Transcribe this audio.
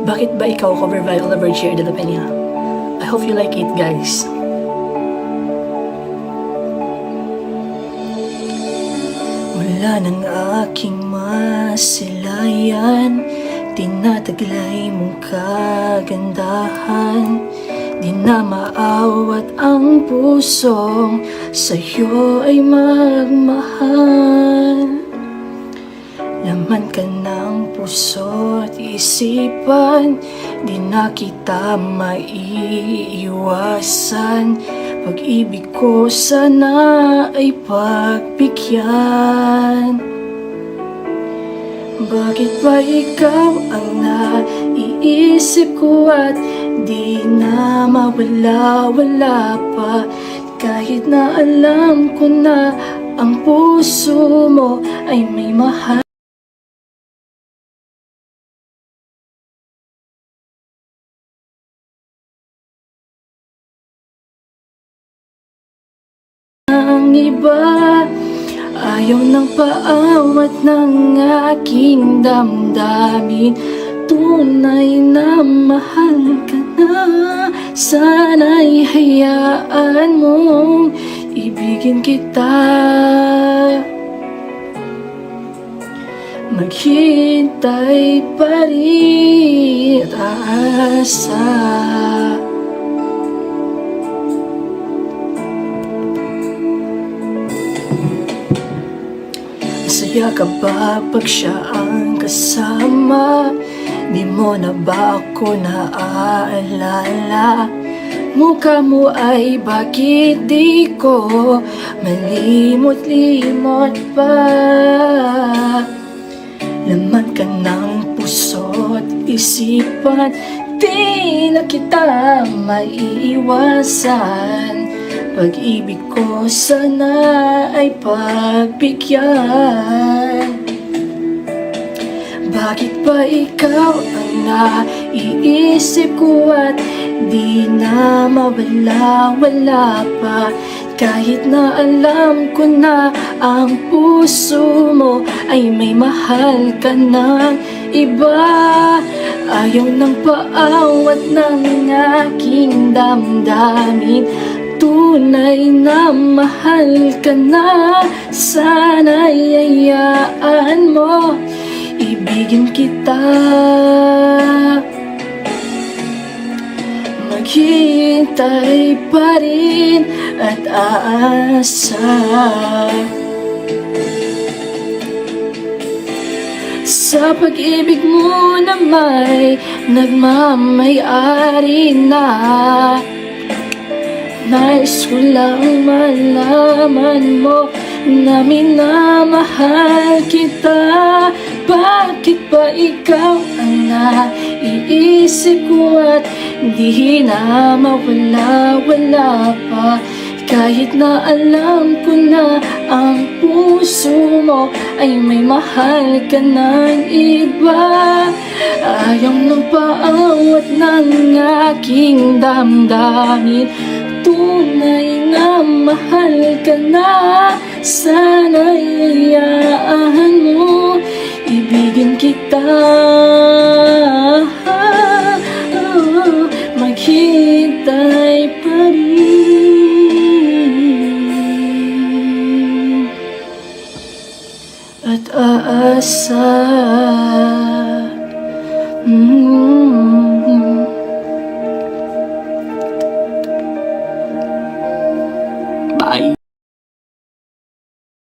Bakit ba ikaw cover by Oliver J. de la Peña? I hope you like it, guys. Mula ng aking masilayan, tinataglay mong kagandahan. Di na maawat ang pusong sa'yo ay magmahal. Laman ka ng puso at isipan, di na kita maiiwasan. Pag-ibig ko sana ay pagbigyan. Bakit ba ikaw ang naiisip ko at di na mawala-wala pa? Kahit na alam ko na ang puso mo ay may mahal. Ang iba ayaw ng paawat ng aking damdamin. Tunay na mahal ka na, sana'y hayaan mong ibigin kita. Maghintay pa rin at aasa. Masaya ka ba pag siya ang kasama? Di mo na ba ako naaalala? Mukha mo ay bakit di ko malimot-limot pa? Laman ka ng puso at isipan, di na kita maiiwasan. Pag-ibig ko sana ay pagbigyan. Bakit ba ikaw ang naiisip ko at di na mawala-wala pa? Kahit na alam ko na ang puso mo ay may mahal ka ng iba. Ayaw ng paawat ng aking damdamin. Tunay na mahal ka na, sana'y hayaan mo ibigin kita. Maghintay pa rin at aasa. Sa pag-ibig mo na may nagmamay-ari na, nais ko lang malaman mo na minamahal kita. Bakit ba ikaw ang naiisip ko at di na mawala-wala pa? Kahit na alam ko na ang puso mo ay may mahal ka ng iba. Ayaw ng paawat ng aking damdamin. Tunay na mahal ka na, sana'y hayaan mo ibigin kita. Maghintay pa rin at aasa. Bye.